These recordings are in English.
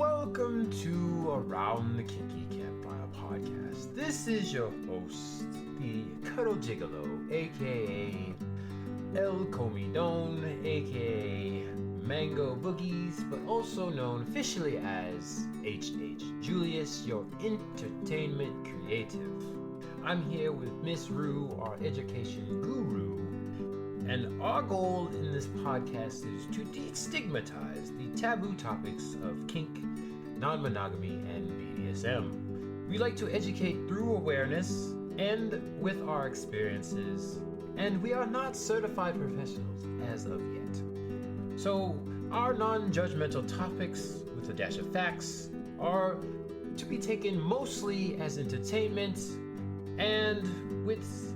Welcome to Around the Kinky Campfire podcast. This is your host, the Cuddle Gigolo, aka El Comidon, aka Mango Boogies, but also known officially as H.H. Julius, your entertainment creative. I'm here with Miss Rue, our education guru, and our goal in this podcast is to destigmatize the taboo topics of kink, non-monogamy, and BDSM. We like to educate through awareness and with our experiences, and we are not certified professionals as of yet. So our non-judgmental topics, with a dash of facts, are to be taken mostly as entertainment and with,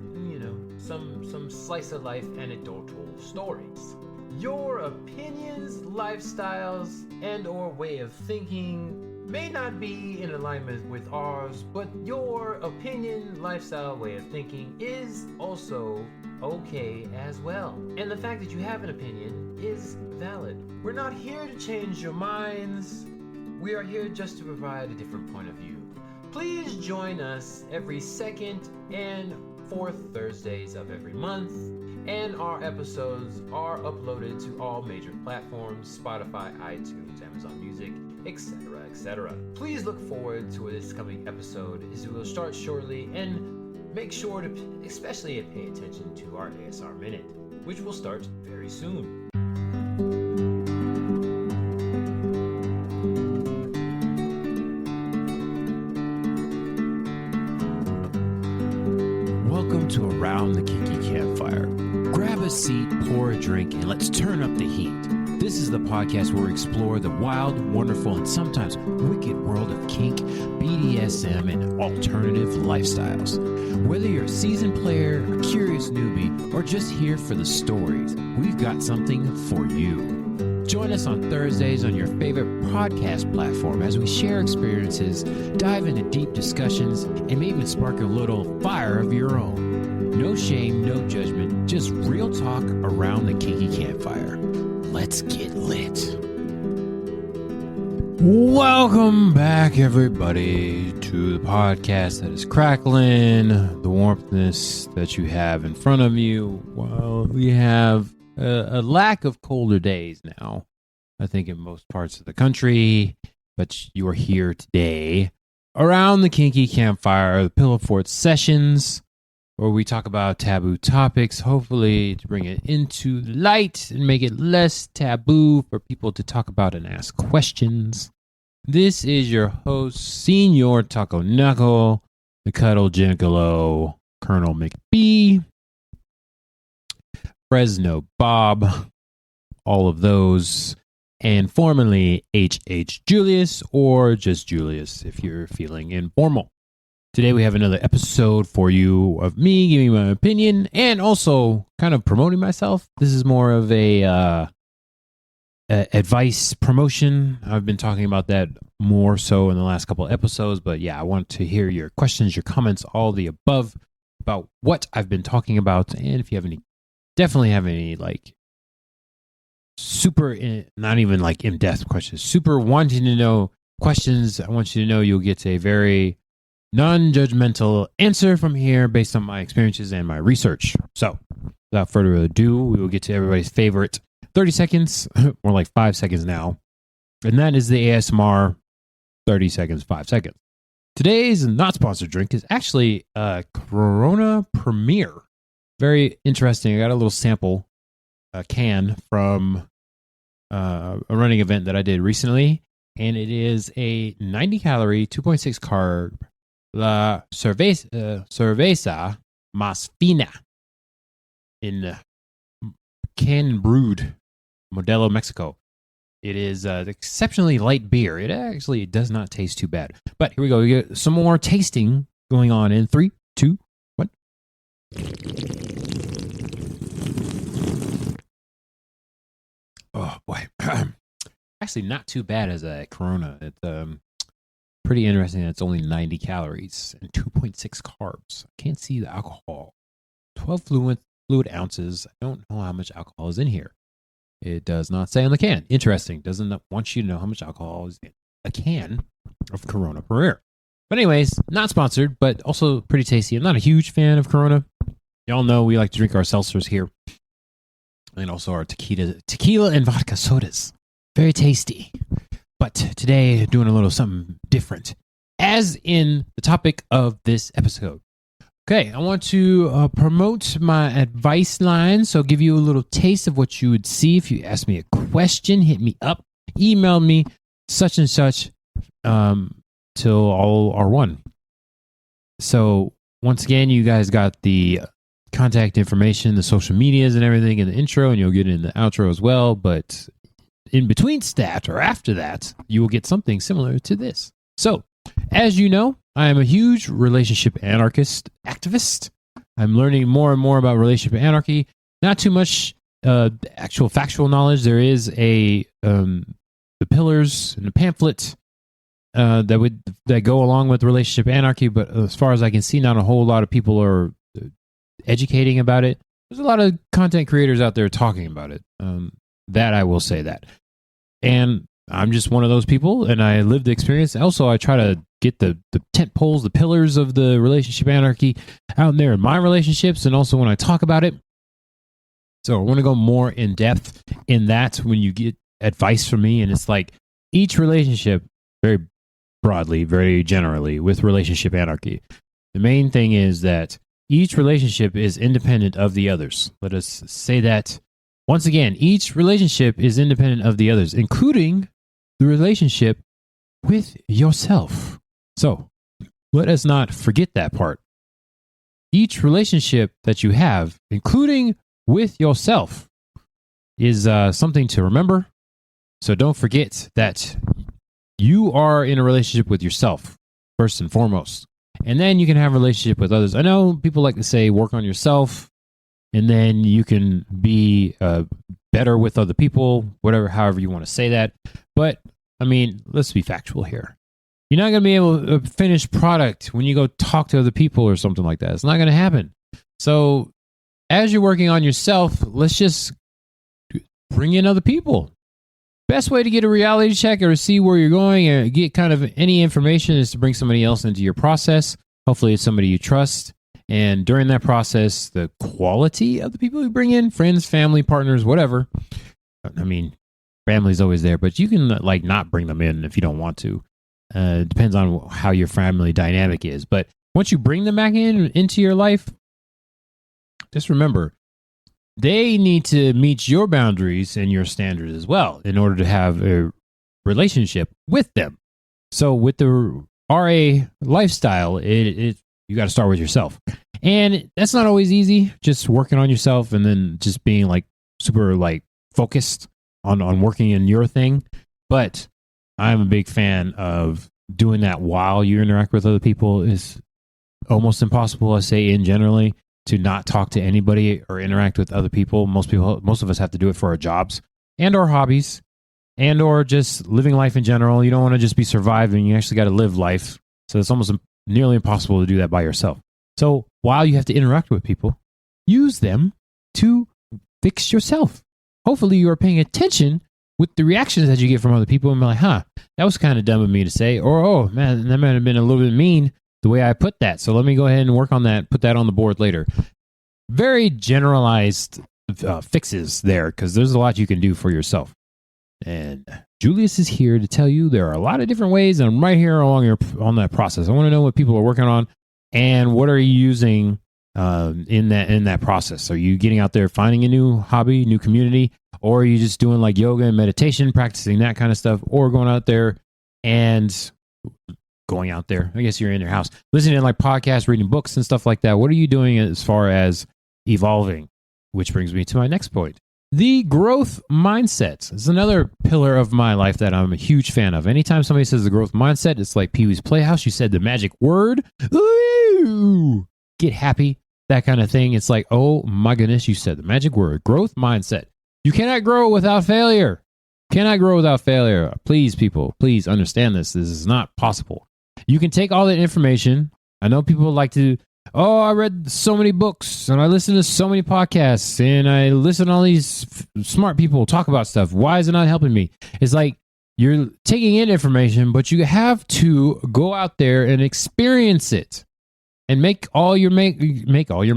some slice of life anecdotal stories. Your opinions, lifestyles, and or way of thinking may not be in alignment with ours, but your opinion, lifestyle, way of thinking is also okay as well. And the fact that you have an opinion is valid. We're not here to change your minds. We are here just to provide a different point of view. Please join us every second and fourth Thursdays of every month, and our episodes are uploaded to all major platforms: Spotify, iTunes, Amazon Music, etc., etc. Please look forward to this coming episode, as we will start shortly, and make sure to especially pay attention to our ASR Minute, which will start very soon. Welcome to Around the Kinky Campfire. Grab a seat, pour a drink, and let's turn up the heat. This is the podcast where we explore the wild, wonderful, and sometimes wicked world of kink, BDSM, and alternative lifestyles. Whether you're a seasoned player, a curious newbie, or just here for the stories, we've got something for you. Join us on Thursdays on your favorite podcast platform as we share experiences, dive into deep discussions, and maybe even spark a little fire of your own. No shame, no judgment, just real talk around the kinky campfire. Let's get lit. Welcome back, everybody, to the podcast that is crackling, the warmthness that you have in front of you. Well, we have a lack of colder days now, I think, in most parts of the country, but you are here today around the kinky campfire, the Pillow Fort sessions, where we talk about taboo topics, hopefully to bring it into light and make it less taboo for people to talk about and ask questions. This is your host, Senor Taco Knuckle, the Cuddle Gigolo, Colonel McBee, Fresno Bob, all of those, and formerly H.H. Julius, or just Julius if you're feeling informal. Today we have another episode for you of me giving my opinion and also kind of promoting myself. This is more of a advice promotion. I've been talking about that more so in the last couple of episodes, but yeah, I want to hear your questions, your comments, all the above about what I've been talking about, and if you have any, definitely have any like not even like in-depth questions, super wanting to know questions. I want you to know you'll get a very non-judgmental answer from here based on my experiences and my research. So without further ado, we will get to everybody's favorite 30 seconds, more like 5 seconds now. And that is the ASMR 30 seconds, 5 seconds. Today's not sponsored drink is actually Corona Premier. Very interesting. I got a little sample can from a running event that I did recently. And it is a 90 calorie, 2.6 carb La Cerveza Más Fina in can and brewed Modelo, Mexico. It is exceptionally light beer. It actually does not taste too bad. But here we go. We get some more tasting going on in 3, 2, 1. Oh boy. Actually not too bad as a Corona. It's pretty interesting that it's only 90 calories and 2.6 carbs. I can't see the alcohol. 12 fluid ounces. I don't know how much alcohol is in here. It does not say on the can. Interesting. Doesn't want you to know how much alcohol is in. a can of Corona Pereira. But anyways, not sponsored, but also pretty tasty. I'm not a huge fan of Corona. Y'all know we like to drink our seltzers here. And also our tequila and vodka sodas. Very tasty. But today, doing a little something different. As in the topic of this episode. Okay, I want to promote my advice line. So give you a little taste of what you would see if you ask me a question. Hit me up. Email me such and such till all are one. So once again, you guys got the contact information, the social medias and everything in the intro, and you'll get it in the outro as well. But in between stat or after that, you will get something similar to this. So as you know, I am a huge relationship anarchist activist. I'm learning more and more about relationship anarchy. Not too much actual factual knowledge. There is the pillars and the pamphlet that go along with relationship anarchy, but as far as I can see, not a whole lot of people are educating about it. There's a lot of content creators out there talking about it. That I will say that. And I'm just one of those people, and I live the experience. Also, I try to get the tent poles, the pillars of the relationship anarchy out there in my relationships, and also when I talk about it. So I want to go more in depth in that when you get advice from me, and it's like each relationship, very broadly, very generally, with relationship anarchy, the main thing is that each relationship is independent of the others. Let us say that once again. Each relationship is independent of the others, including the relationship with yourself. So let us not forget that part. Each relationship that you have, including with yourself, is something to remember. So don't forget that you are in a relationship with yourself, first and foremost. And then you can have a relationship with others. I know people like to say work on yourself, and then you can be better with other people, however you want to say that. But, I mean, let's be factual here. You're not going to be able to finish product when you go talk to other people or something like that. It's not going to happen. So, as you're working on yourself, let's just bring in other people. Best way to get a reality check or to see where you're going and get kind of any information is to bring somebody else into your process. Hopefully it's somebody you trust. And during that process, the quality of the people you bring in, friends, family, partners, whatever. I mean, family's always there, but you can like not bring them in if you don't want to. It depends on how your family dynamic is. But once you bring them back into your life, just remember, they need to meet your boundaries and your standards as well in order to have a relationship with them. So with the RA lifestyle, you got to start with yourself. And that's not always easy, just working on yourself and then just being like super like focused on working in your thing. But I'm a big fan of doing that while you interact with other people. Is almost impossible, I say, in generally, to not talk to anybody or interact with other people. Most of us have to do it for our jobs and our hobbies and or just living life in general. You don't want to just be surviving. You actually got to live life. So it's almost nearly impossible to do that by yourself. So while you have to interact with people, use them to fix yourself. Hopefully you are paying attention with the reactions that you get from other people and be like, that was kind of dumb of me to say. Or, oh, man, that might have been a little bit mean the way I put that. So let me go ahead and work on that, put that on the board later. Very generalized fixes there because there's a lot you can do for yourself. And Julius is here to tell you there are a lot of different ways, and I'm right here on that process. I want to know what people are working on and what are you using in that process. Are you getting out there finding a new hobby, new community, or are you just doing like yoga and meditation, practicing that kind of stuff, or going out there, I guess you're in your house, listening to like podcasts, reading books and stuff like that. What are you doing as far as evolving? Which brings me to my next point. The growth mindset is another pillar of my life that I'm a huge fan of. Anytime somebody says the growth mindset, it's like Pee-wee's Playhouse. You said the magic word. Ooh, get happy, that kind of thing. It's like, oh my goodness, you said the magic word, growth mindset. You cannot grow without failure. Cannot grow without failure. Please, people, please understand this. This is not possible. You can take all that information. I know people like to, I read so many books and I listen to so many podcasts and I listen to all these smart people talk about stuff. Why is it not helping me? It's like, You're taking in information, but you have to go out there and experience it and make all your mistakes.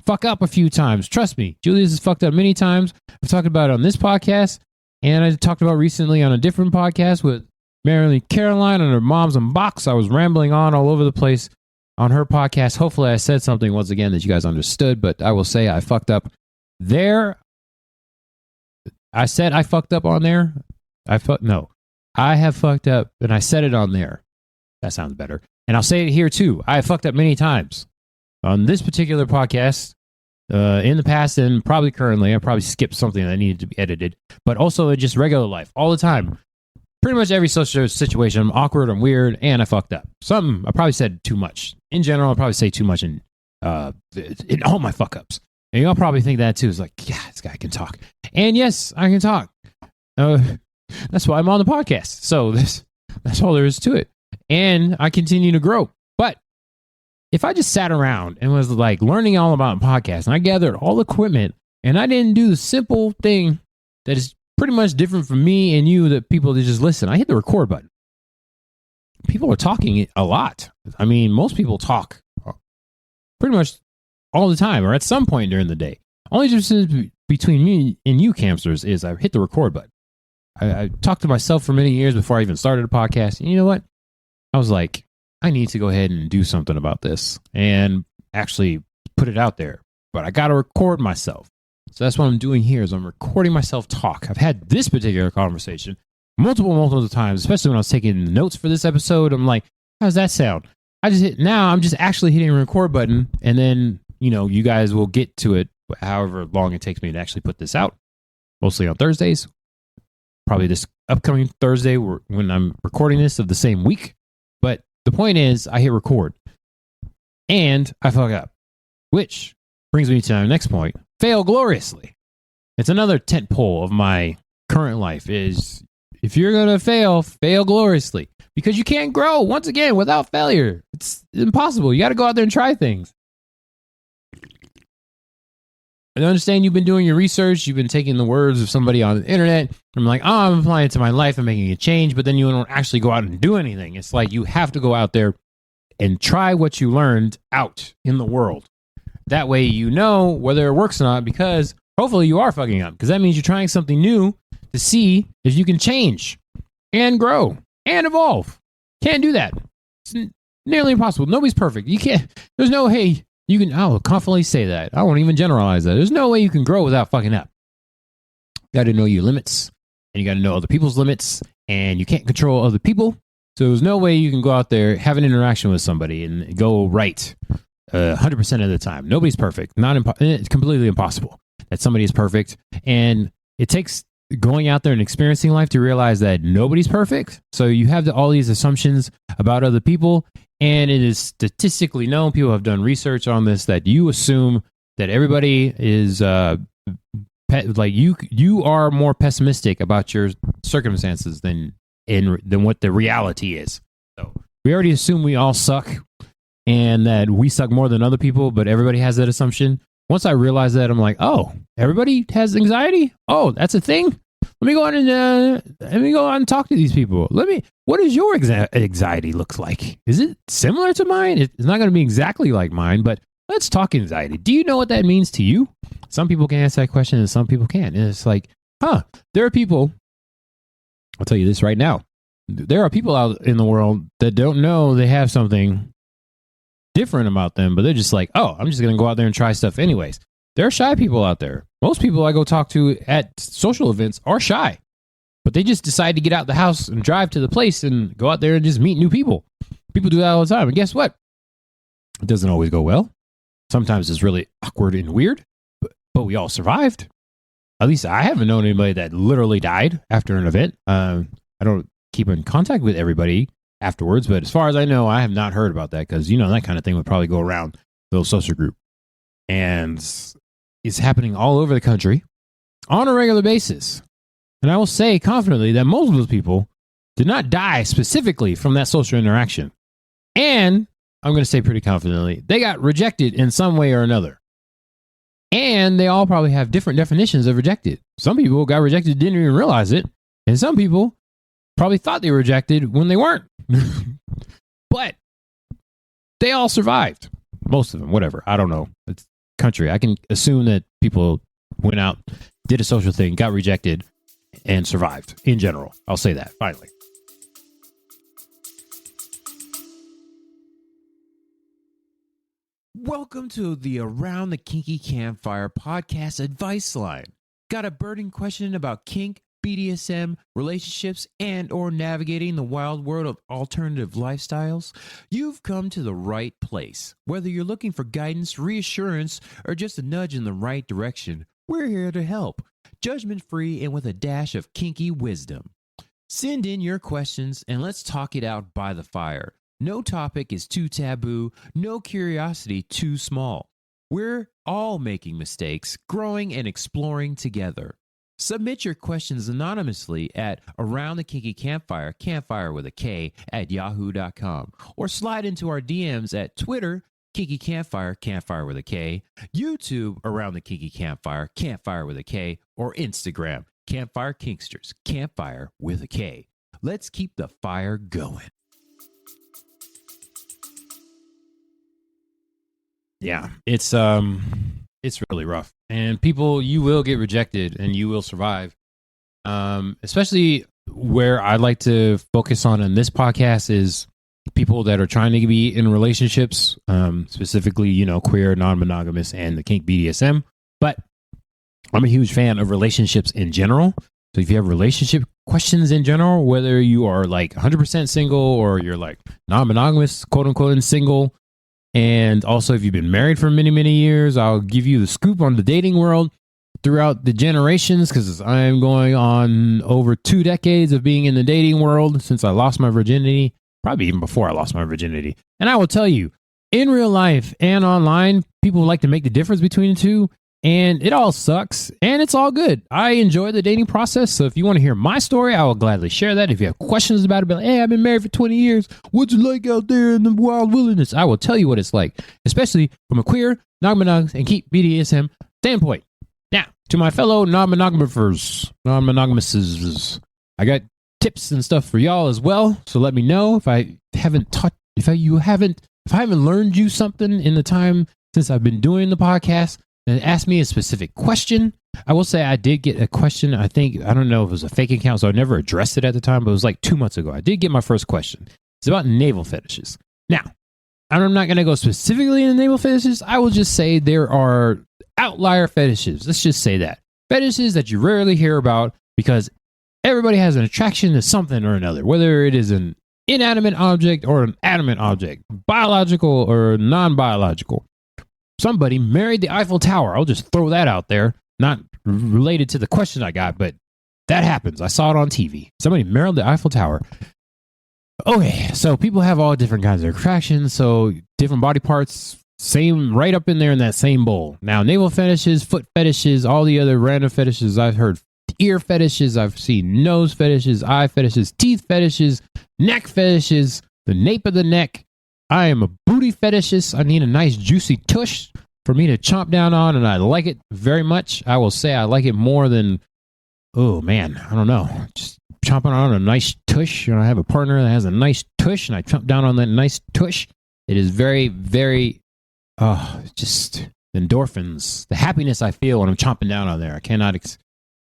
Fuck up a few times. Trust me, Julius has fucked up many times. I've talked about it on this podcast, and I talked about recently on a different podcast with Marilyn Caroline on her Moms Unbox. I was rambling on all over the place on her podcast. Hopefully I said something once again that you guys understood, but I will say I fucked up there. I said I fucked up on there. I have fucked up, and I said it on there. That sounds better. And I'll say it here too. I have fucked up many times on this particular podcast, in the past and probably currently. I probably skipped something that needed to be edited, but also in just regular life, all the time. Pretty much every social situation, I'm awkward, I'm weird, and I fucked up. Something I probably said too much. In general, I probably say too much in all my fuck ups. And y'all probably think that too. It's like, yeah, this guy can talk. And yes, I can talk. That's why I'm on the podcast. So that's all there is to it. And I continue to grow. But if I just sat around and was like learning all about podcasts, and I gathered all the equipment, and I didn't do the simple thing that is pretty much different from me and you, that people that just listen. I hit the record button. People are talking a lot. I mean, most people talk pretty much all the time or at some point during the day. Only difference between me and you, Campsters, is I hit the record button. I talked to myself for many years before I even started a podcast. And you know what? I was like, I need to go ahead and do something about this and actually put it out there. But I got to record myself. So that's what I'm doing here is I'm recording myself talk. I've had this particular conversation multiple times, especially when I was taking notes for this episode. I'm like, how does that sound? I'm just actually hitting a record button, and then, you guys will get to it however long it takes me to actually put this out, mostly on Thursdays. Probably this upcoming Thursday when I'm recording this of the same week. But the point is, I hit record and I fuck up, which brings me to our next point. Fail gloriously. It's another tent pole of my current life is if you're going to fail gloriously, because you can't grow once again without failure. It's impossible. You got to go out there and try things. I understand you've been doing your research. You've been taking the words of somebody on the internet. I'm like, I'm applying it to my life and making a change, but then you don't actually go out and do anything. It's like you have to go out there and try what you learned out in the world. That way you know whether it works or not, because hopefully you are fucking up, because that means you're trying something new to see if you can change and grow and evolve. Can't do that. It's nearly impossible. Nobody's perfect. You can't. There's no, hey, you can, I will confidently say that. I won't even generalize that. There's no way you can grow without fucking up. You got to know your limits, and you got to know other people's limits, and you can't control other people. So there's no way you can go out there, have an interaction with somebody, and go right 100% of the time. Nobody's perfect. It's completely impossible that somebody is perfect. And it takes going out there and experiencing life to realize that nobody's perfect. So you have all these assumptions about other people. And it is statistically known, people have done research on this, that you assume that everybody is like you are more pessimistic about your circumstances than what the reality is. So we already assume we all suck and that we suck more than other people, but everybody has that assumption. Once I realized that, I'm like, oh, everybody has anxiety? Oh, that's a thing? Let me go on and talk to these people. What does your anxiety look like? Is it similar to mine? It's not going to be exactly like mine, but let's talk anxiety. Do you know what that means to you? Some people can answer that question and some people can't. And it's like, there are people, I'll tell you this right now. There are people out in the world that don't know they have something different about them, but they're just like, oh, I'm just going to go out there and try stuff anyways. There are shy people out there. Most people I go talk to at social events are shy, but they just decide to get out the house and drive to the place and go out there and just meet new people. People do that all the time. And guess what? It doesn't always go well. Sometimes it's really awkward and weird, but we all survived. At least I haven't known anybody that literally died after an event. I don't keep in contact with everybody afterwards, but as far as I know, I have not heard about that, because that kind of thing would probably go around the little social group. And it's happening all over the country on a regular basis. And I will say confidently that most of those people did not die specifically from that social interaction. And I'm going to say pretty confidently, they got rejected in some way or another. And they all probably have different definitions of rejected. Some people got rejected, didn't even realize it. And some people probably thought they were rejected when they weren't. But they all survived. Most of them, whatever. I don't know. It's country. I can assume that people went out, did a social thing, got rejected, and survived in general. I'll say that finally. Welcome to the Around the Kinky Campfire podcast advice line. Got a burning question about kink, BDSM, relationships, and or navigating the wild world of alternative lifestyles? You've come to the right place. Whether you're looking for guidance, reassurance, or just a nudge in the right direction, we're here to help. Judgment-free and with a dash of kinky wisdom. Send in your questions and let's talk it out by the fire. No topic is too taboo, no curiosity too small. We're all making mistakes, growing and exploring together. Submit your questions anonymously at Around the Kinky Campfire, campfire with a K, at yahoo.com, or slide into our DMs at Twitter, Kinky Campfire, campfire with a K, YouTube, Around the Kinky Campfire, campfire with a K, or Instagram, Campfire Kinksters, campfire with a K. Let's keep the fire going. Yeah, it's really rough. And people, you will get rejected and you will survive. Especially where I like to focus on in this podcast is people that are trying to be in relationships, specifically, queer, non-monogamous, and the kink BDSM. But I'm a huge fan of relationships in general. So if you have relationship questions in general, whether you are like 100% single or you're like non-monogamous, quote unquote, and single, and also, if you've been married for many, many years, I'll give you the scoop on the dating world throughout the generations, because I'm going on over 2 decades of being in the dating world since I lost my virginity, probably even before I lost my virginity. And I will tell you, in real life and online, people like to make the difference between the two, and it all sucks, and it's all good. I enjoy the dating process, so if you want to hear my story, I will gladly share that. If you have questions about it, be like, hey, I've been married for 20 years. What's it like out there in the wild wilderness? I will tell you what it's like, especially from a queer, non-monogamous, and kink BDSM standpoint. Now, to my fellow non-monogamous, I got tips and stuff for y'all as well, so let me know if I haven't learned you something in the time since I've been doing the podcast. And ask me a specific question. I will say I did get a question. I don't know if it was a fake account, so I never addressed it at the time, but it was like 2 months ago. I did get my first question. It's about navel fetishes. Now, I'm not going to go specifically into navel fetishes. I will just say there are outlier fetishes. Let's just say that. Fetishes that you rarely hear about because everybody has an attraction to something or another, whether it is an inanimate object or an animate object, biological or non-biological. Somebody married the Eiffel Tower. I'll just throw that out there. Not related to the question I got, but that happens. I saw it on TV. Somebody married the Eiffel Tower. Okay, so people have all different kinds of attractions. So different body parts, same right up in there in that same bowl. Now, navel fetishes, foot fetishes, all the other random fetishes. I've heard ear fetishes. I've seen nose fetishes, eye fetishes, teeth fetishes, neck fetishes, the nape of the neck. I am a booty fetishist. I need a nice juicy tush for me to chomp down on, and I like it very much. I will say I like it more than, oh man, I don't know, just chomping on a nice tush. I have a partner that has a nice tush, and I chomp down on that nice tush. It is very, very, just endorphins. The happiness I feel when I'm chomping down on there. I cannot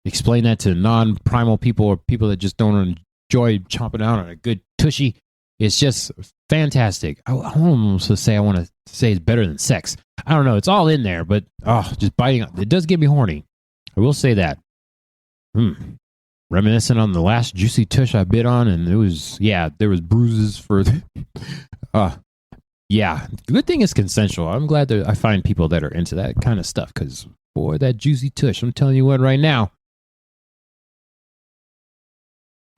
explain that to non-primal people or people that just don't enjoy chomping down on a good tushy. It's just fantastic. I want to say it's better than sex. I don't know. It's all in there, but just biting. It does get me horny. I will say that. Reminiscent on the last juicy tush I bit on, and there was bruises for. Yeah. The good thing is consensual. I'm glad that I find people that are into that kind of stuff because boy, that juicy tush. I'm telling you what, right now.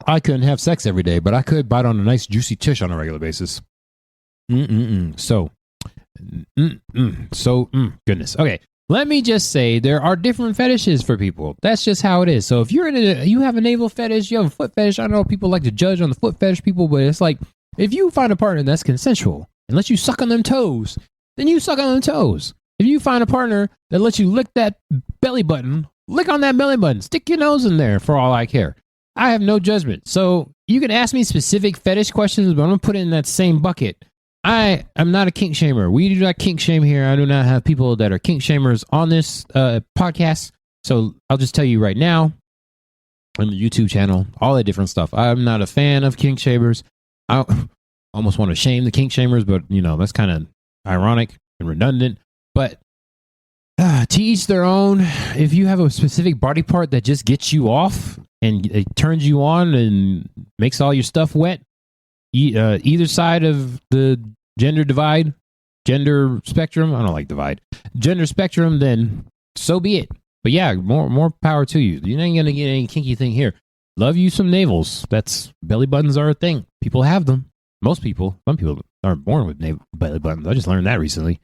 I couldn't have sex every day, but I could bite on a nice juicy tush on a regular basis. So, goodness. Okay, let me just say there are different fetishes for people. That's just how it is. So if you have a navel fetish, you have a foot fetish. I know people like to judge on the foot fetish people, but it's like if you find a partner that's consensual and lets you suck on them toes, then you suck on them toes. If you find a partner that lets you lick that belly button, lick on that belly button. Stick your nose in there for all I care. I have no judgment. So you can ask me specific fetish questions, but I'm going to put it in that same bucket. I am not a kink shamer. We do not kink shame here. I do not have people that are kink shamers on this podcast. So I'll just tell you right now, on the YouTube channel, all that different stuff. I'm not a fan of kink shamers. I almost want to shame the kink shamers, but that's kind of ironic and redundant. But to each their own. If you have a specific body part that just gets you off and it turns you on and makes all your stuff wet, either side of the gender spectrum, I don't like divide, gender spectrum, then so be it. But yeah, more power to you. You ain't gonna get any kinky thing here. Love you some navels. That's belly buttons are a thing. People have them. Most people. Some people aren't born with belly buttons. I just learned that recently.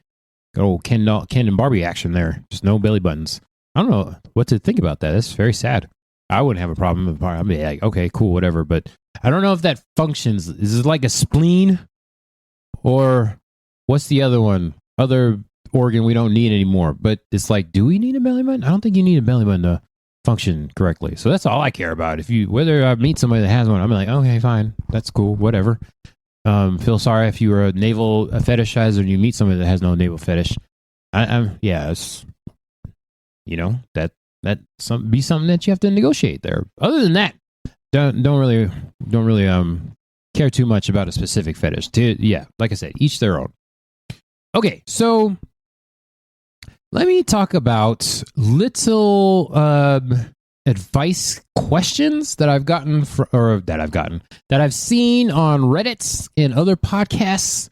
Good old Ken and Barbie action there. Just no belly buttons. I don't know what to think about that. That's very sad. I wouldn't have a problem with I'd be like, okay, cool, whatever. But I don't know if that functions. Is it like a spleen? Or what's the other one? Other organ we don't need anymore. But it's like, do we need a belly button? I don't think you need a belly button to function correctly. So that's all I care about. Whether I meet somebody that has one, I'm like, okay, fine. That's cool, whatever. Feel sorry if you were a navel fetishizer and you meet somebody that has no navel fetish. It's, that be something that you have to negotiate there. Other than that, don't really care too much about a specific fetish. Like I said, each their own. Okay, so let me talk about little advice questions that I've gotten that I've seen on Reddit and other podcasts,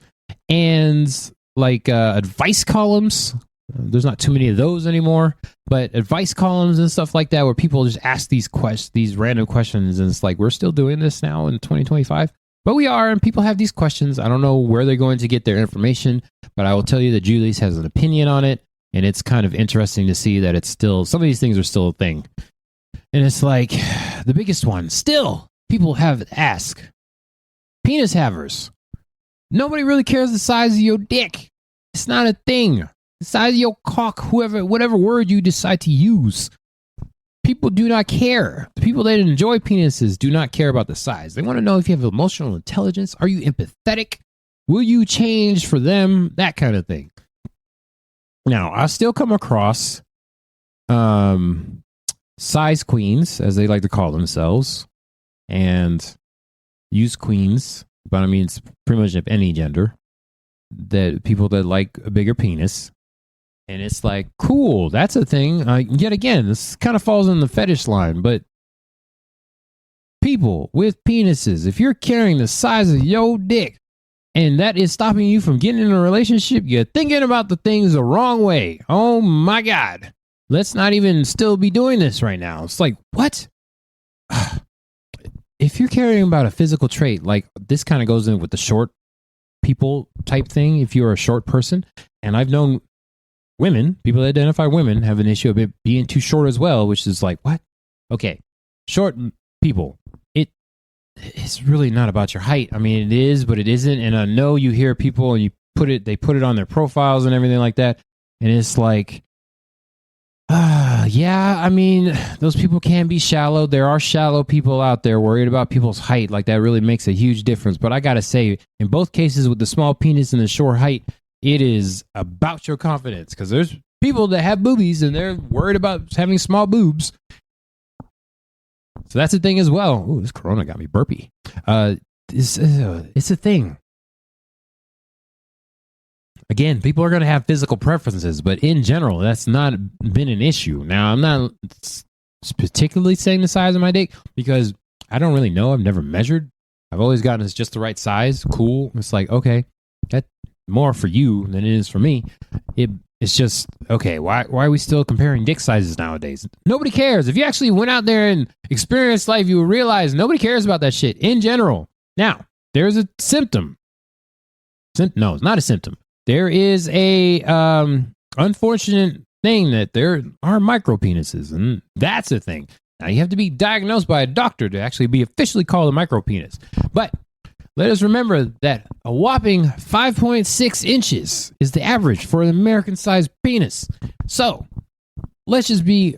and like advice columns. There's not too many of those anymore, but advice columns and stuff like that, where people just ask these random questions, and it's like, we're still doing this now in 2025, but we are, and people have these questions. I don't know where they're going to get their information, but I will tell you that Julie's has an opinion on it, and it's kind of interesting to see that it's still, some of these things are still a thing. And it's like, the biggest one, still, people have ask, penis havers. Nobody really cares the size of your dick. It's not a thing. The size of your cock, whatever word you decide to use. People do not care. The people that enjoy penises do not care about the size. They want to know if you have emotional intelligence. Are you empathetic? Will you change for them? That kind of thing. Now, I still come across size queens, as they like to call themselves, and use queens, but I mean, it's pretty much of any gender, that people that like a bigger penis. And it's like, cool, that's a thing. Yet again, this kind of falls in the fetish line, but people with penises, if you're carrying the size of your dick and that is stopping you from getting in a relationship, you're thinking about the things the wrong way. Oh my God. Let's not even still be doing this right now. It's like, what? If you're caring about a physical trait, like this kind of goes in with the short people type thing, if you're a short person, and I've known people that identify women have an issue of it being too short as well, which is like, what? Okay, short people, it's really not about your height. I mean, it is, but it isn't. And I know you hear people and they put it on their profiles and everything like that, and it's like, yeah, I mean, those people can be shallow. There are shallow people out there worried about people's height. Like, that really makes a huge difference. But I gotta say, in both cases with the small penis and the short height, it is about your confidence, because there's people that have boobies and they're worried about having small boobs. So that's a thing as well. Ooh, this corona got me burpy. It's a thing. Again, people are going to have physical preferences, but in general, that's not been an issue. Now, I'm not particularly saying the size of my dick because I don't really know. I've never measured. I've always gotten it's just the right size. Cool. It's like, okay, that's more for you than it is for me. It's just, okay, why are we still comparing dick sizes nowadays? Nobody cares. If you actually went out there and experienced life, you would realize nobody cares about that shit in general. Now, there's a symptom. No, it's not a symptom. There is a unfortunate thing that there are micro penises, and that's a thing. Now, you have to be diagnosed by a doctor to actually be officially called a micro penis. But let us remember that a whopping 5.6 inches is the average for an American-sized penis. So, let's just be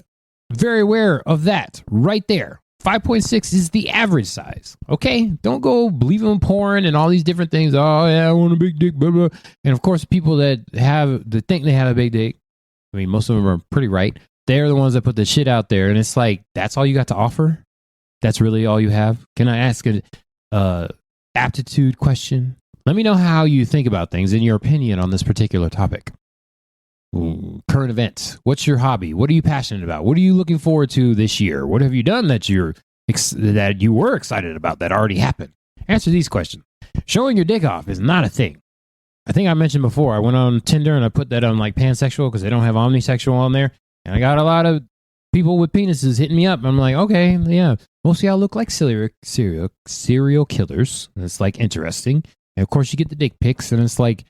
very aware of that right there. 5.6 is the average size. Okay, don't go believe in porn and all these different things. Oh yeah, I want a big dick, blah, blah. And of course, people that think they have a big dick, I mean, most of them are pretty right. They're the ones that put the shit out there, and it's like, that's all you got to offer? That's really all you have? Can I ask an aptitude question? Let me know how you think about things and your opinion on this particular topic. Ooh, current events. What's your hobby? What are you passionate about? What are you looking forward to this year? What have you done that you were excited about that already happened? Answer these questions. Showing your dick off is not a thing. I think I mentioned before, I went on Tinder and I put that on like pansexual because they don't have omnisexual on there. And I got a lot of people with penises hitting me up. I'm like, okay, yeah, most of y'all look like serial killers. And it's like interesting. And of course, you get the dick pics, and it's like,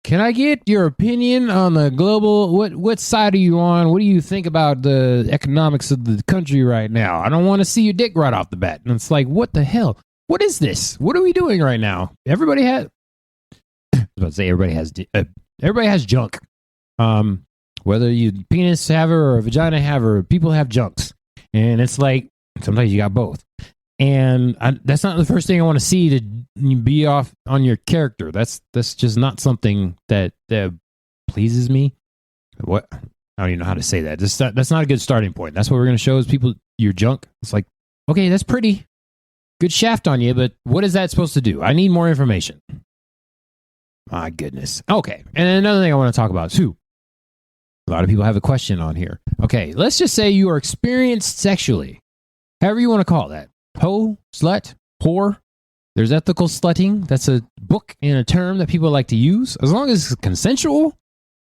can I get your opinion on the global? What side are you on? What do you think about the economics of the country right now? I don't want to see your dick right off the bat. And it's like, what the hell? What is this? What are we doing right now? Everybody has. I was about to say everybody has junk. Whether you penis haver or a vagina haver, people have junks, and it's like sometimes you got both. And that's not the first thing I want to see, to be off on your character. That's just not something that pleases me. What? I don't even know how to say that. That's not a good starting point. That's what we're going to show is people your junk. It's like, okay, that's pretty. Good shaft on you, but what is that supposed to do? I need more information. My goodness. Okay, and another thing I want to talk about too. A lot of people have a question on here. Okay, let's just say you are experienced sexually. However you want to call that. Hoe, slut, whore. There's ethical slutting. That's a book and a term that people like to use. As long as it's consensual,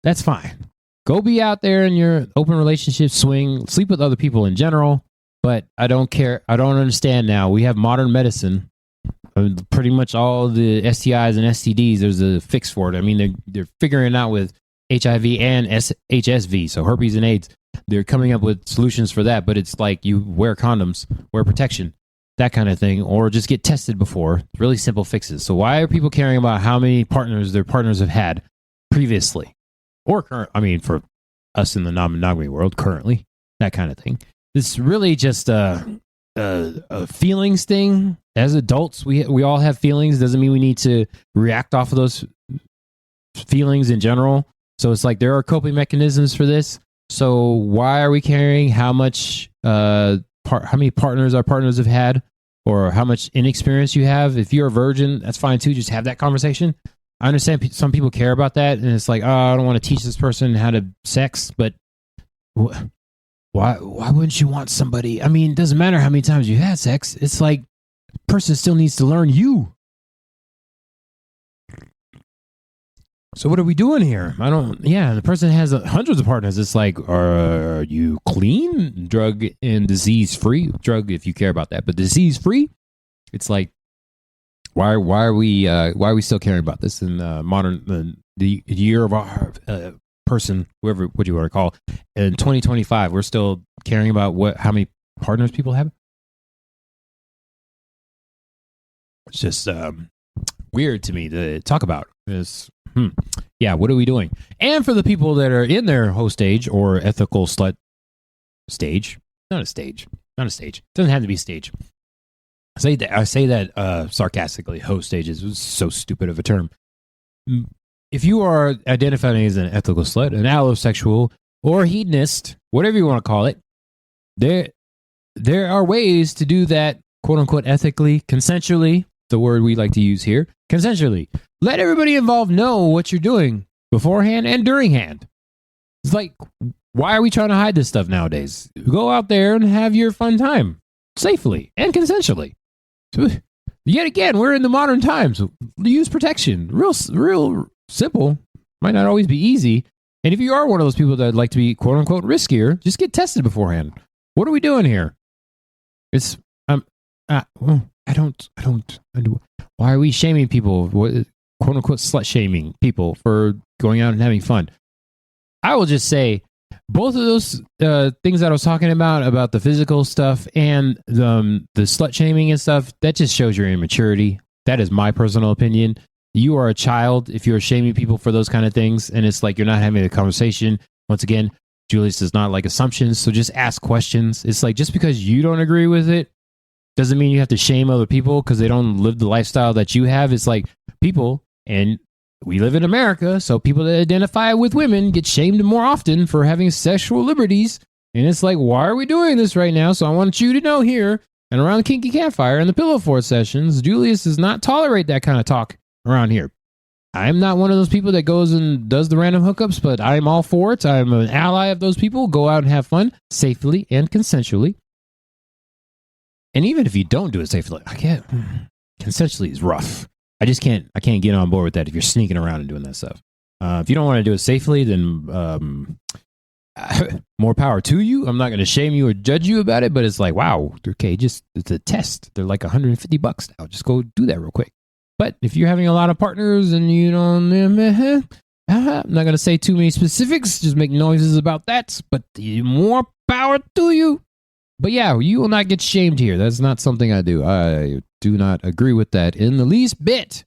that's fine. Go be out there in your open relationship, swing, sleep with other people in general. But I don't care. I don't understand now. We have modern medicine. Pretty much all the STIs and STDs, there's a fix for it. I mean, they're figuring it out with HIV and HSV, so herpes and AIDS. They're coming up with solutions for that, but it's like you wear condoms, wear protection, that kind of thing, or just get tested before. Really simple fixes. So why are people caring about how many partners their partners have had previously? Or current, I mean, for us in the non-monogamy world, currently, that kind of thing. It's really just a feelings thing. As adults, we all have feelings. Doesn't mean we need to react off of those feelings in general. So it's like there are coping mechanisms for this. So why are we caring how much, how many partners our partners have had, or how much inexperience you have? If you're a virgin, that's fine too. Just have that conversation. I understand some people care about that, and it's like, oh, I don't want to teach this person how to sex, but why wouldn't you want somebody? I mean, it doesn't matter how many times you had sex. It's like, the person still needs to learn you. So what are we doing here? The person has hundreds of partners. It's like, are you clean? Drug and disease free? Drug, if you care about that, but disease free? It's like, why are we still caring about this in modern, the year of our person, whoever, what you want to call, in 2025, we're still caring about how many partners people have? It's just weird to me to talk about. Yeah, what are we doing? And for the people that are in their hoe stage or ethical slut stage, not a stage. It doesn't have to be a stage. I say that sarcastically. Hoe stage is so stupid of a term. If you are identifying as an ethical slut, an allosexual, or hedonist, whatever you want to call it, there are ways to do that, quote unquote, ethically, consensually. The word we like to use here, consensually. Let everybody involved know what you're doing beforehand and during hand. It's like, why are we trying to hide this stuff nowadays? Go out there and have your fun time safely and consensually. So, yet again, we're in the modern times. Use protection. Real simple. Might not always be easy. And if you are one of those people that like to be quote unquote riskier, just get tested beforehand. What are we doing here? It's I don't. Why are we shaming people? Quote unquote slut shaming people for going out and having fun? I will just say both of those things that I was talking about the physical stuff and the slut shaming and stuff, that just shows your immaturity. That is my personal opinion. You are a child if you're shaming people for those kind of things, and it's like you're not having a conversation. Once again, Julius does not like assumptions, so just ask questions. It's like, just because you don't agree with it doesn't mean you have to shame other people because they don't live the lifestyle that you have. It's like people, and we live in America, so people that identify with women get shamed more often for having sexual liberties. And it's like, why are we doing this right now? So I want you to know here and around the Kinky Campfire and the Pillow Fort sessions, Julius does not tolerate that kind of talk around here. I'm not one of those people that goes and does the random hookups, but I'm all for it. I'm an ally of those people. Go out and have fun safely and consensually. And even if you don't do it safely, consensually is rough. I can't get on board with that if you're sneaking around and doing that stuff. If you don't want to do it safely, then more power to you. I'm not going to shame you or judge you about it, but it's like, wow, okay, it's a test. They're like $150 now. Just go do that real quick. But if you're having a lot of partners and you don't, I'm not going to say too many specifics, just make noises about that, but more power to you. But yeah, you will not get shamed here. That's not something I do. I do not agree with that in the least bit.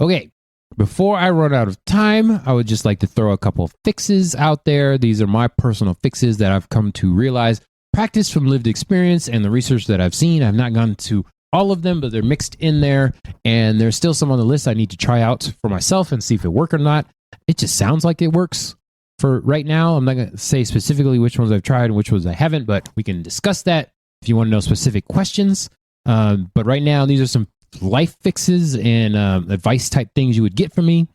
Okay, before I run out of time, I would just like to throw a couple of fixes out there. These are my personal fixes that I've come to realize, practice from lived experience and the research that I've seen. I've not gone to all of them, but they're mixed in there. And there's still some on the list I need to try out for myself and see if it works or not. It just sounds like it works for right now. I'm not going to say specifically which ones I've tried and which ones I haven't, but we can discuss that if you want to know specific questions. But right now, these are some life fixes and advice type things you would get from me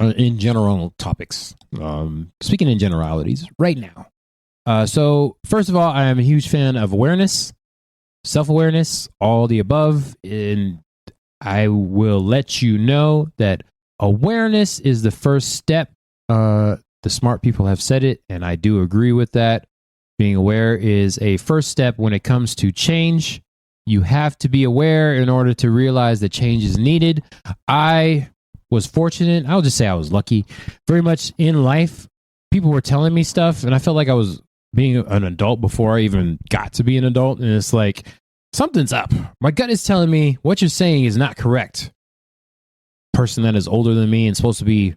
in general topics. Speaking in generalities right now. So first of all, I am a huge fan of awareness, self-awareness, all the above. And I will let you know that awareness is the first step. The smart people have said it, and I do agree with that. Being aware is a first step when it comes to change. You have to be aware in order to realize that change is needed. I was fortunate. I'll just say I was lucky. Very much in life, people were telling me stuff, and I felt like I was being an adult before I even got to be an adult. And it's like, something's up. My gut is telling me what you're saying is not correct. Person that is older than me and supposed to be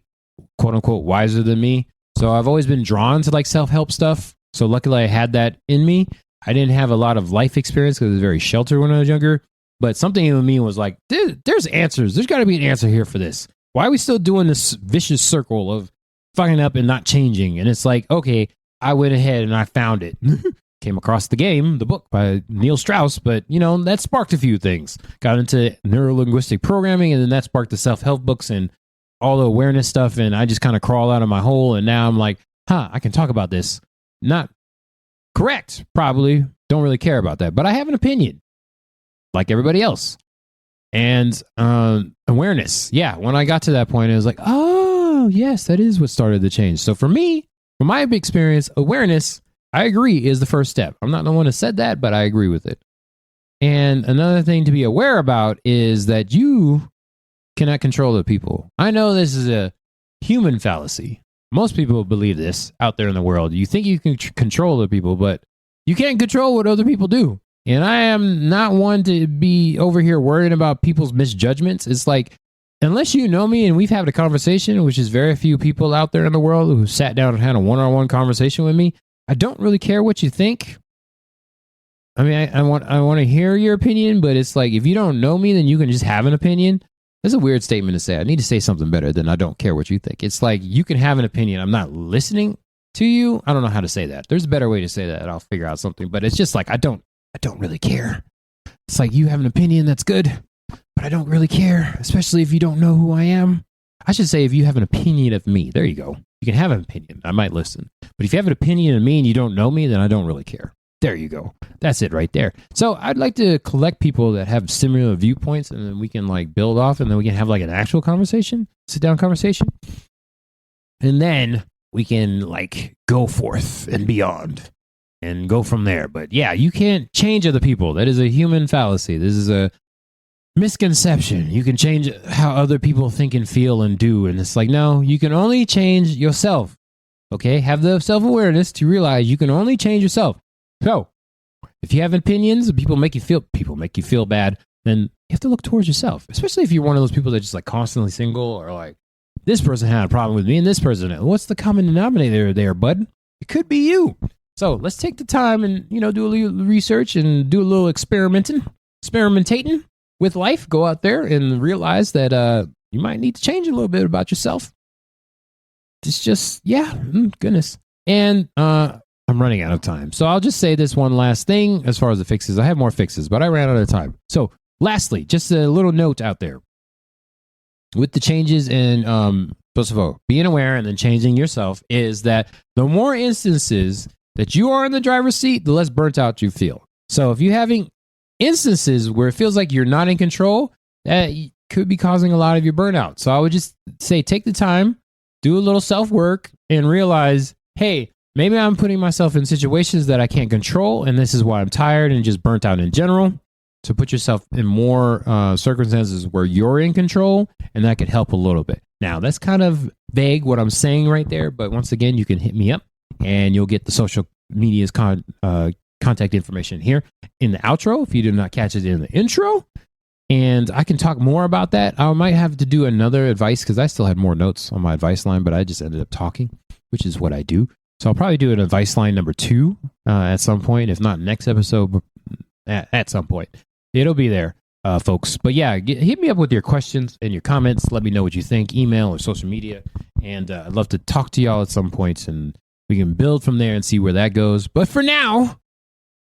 quote unquote wiser than me. So I've always been drawn to like self-help stuff. So luckily I had that in me. I didn't have a lot of life experience because I was very sheltered when I was younger. But something in me was like, there's answers. There's got to be an answer here for this. Why are we still doing this vicious circle of fucking up and not changing? And it's like, okay, I went ahead and I found it. Came across the book by Neil Strauss, but that sparked a few things. Got into neuro-linguistic programming, and then that sparked the self-help books and all the awareness stuff. And I just kind of crawl out of my hole. And now I'm like, I can talk about this. Not correct, probably. Don't really care about that, but I have an opinion like everybody else. And awareness. Yeah, when I got to that point, it was like, oh, yes, that is what started the change. So for me, from my experience, awareness, I agree, is the first step. I'm not the one who said that, but I agree with it. And another thing to be aware about is that you cannot control the people. I know this is a human fallacy. Most people believe this out there in the world. You think you can control the people, but you can't control what other people do. And I am not one to be over here worrying about people's misjudgments. It's like, unless you know me and we've had a conversation, which is very few people out there in the world who sat down and had a one-on-one conversation with me, I don't really care what you think. I mean, I want to hear your opinion, but it's like, if you don't know me, then you can just have an opinion. That's a weird statement to say. I need to say something better than I don't care what you think. It's like, you can have an opinion. I'm not listening to you. I don't know how to say that. There's a better way to say that. I'll figure out something, but it's just like, I don't really care. It's like, you have an opinion, that's good, but I don't really care, especially if you don't know who I am. I should say, if you have an opinion of me, there you go. You can have an opinion. I might listen. But if you have an opinion of me and you don't know me, then I don't really care. There you go. That's it right there. So I'd like to collect people that have similar viewpoints, and then we can like build off, and then we can have like an actual conversation, sit down conversation. And then we can like go forth and beyond and go from there. But yeah, you can't change other people. That is a human fallacy. This is a misconception. You can change how other people think and feel and do. And it's like, no, you can only change yourself. Okay? Have the self-awareness to realize you can only change yourself. So if you have opinions, people make you feel bad, then you have to look towards yourself, especially if you're one of those people that just like constantly single or like this person had a problem with me and this person. What's the common denominator there, bud? It could be you. So let's take the time and, do a little research and do a little experimenting with life. Go out there and realize that you might need to change a little bit about yourself. It's just, goodness. And I'm running out of time. So I'll just say this one last thing as far as the fixes. I have more fixes, but I ran out of time. So lastly, just a little note out there. With the changes in, first of all, being aware and then changing yourself is that the more instances that you are in the driver's seat, the less burnt out you feel. So if you're having instances where it feels like you're not in control, that could be causing a lot of your burnout. So I would just say, take the time, do a little self-work and realize, hey, maybe I'm putting myself in situations that I can't control. And this is why I'm tired and just burnt out in general. To put yourself in more circumstances where you're in control, and that could help a little bit. Now, that's kind of vague what I'm saying right there, but once again, you can hit me up, and you'll get the social media's contact information here in the outro if you did not catch it in the intro. And I can talk more about that. I might have to do another advice because I still had more notes on my advice line, but I just ended up talking, which is what I do. So I'll probably do an advice line number 2 at some point, if not next episode, but at some point. It'll be there, folks. But yeah, hit me up with your questions and your comments. Let me know what you think, email or social media. And I'd love to talk to y'all at some points, and we can build from there and see where that goes. But for now,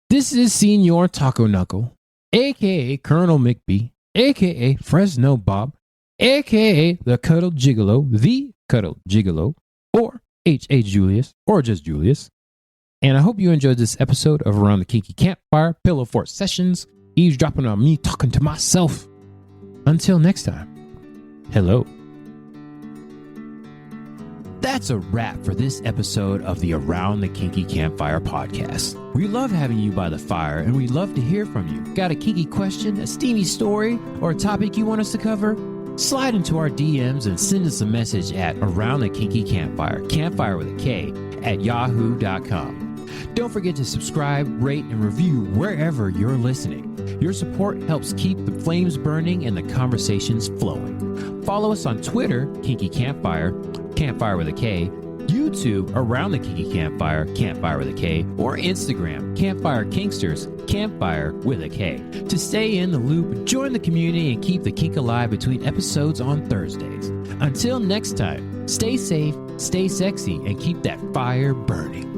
this is Senor Taco Knuckle, a.k.a. Colonel McBee, a.k.a. Fresno Bob, a.k.a. the Cuddle Gigolo, or H.A. Julius, or just Julius. And I hope you enjoyed this episode of Around the Kinky Campfire Pillow Fort Sessions, eavesdropping on me talking to myself. Until next time, hello. That's a wrap for this episode of the Around the Kinky Campfire podcast. We love having you by the fire, and we love to hear from you. Got a kinky question, a steamy story, or a topic you want us to cover? Slide into our DMs and send us a message at Around the Kinky Campfire, campfire with a K, at yahoo.com. Don't forget to subscribe, rate, and review wherever you're listening. Your support helps keep the flames burning and the conversations flowing. Follow us on Twitter, Kinky Campfire, campfire with a K, YouTube, Around the Kinky Campfire, campfire with a K, or Instagram, Campfire Kinksters, campfire with a K. To stay in the loop, join the community, and keep the kink alive between episodes on Thursdays. Until next time, stay safe, stay sexy, and keep that fire burning.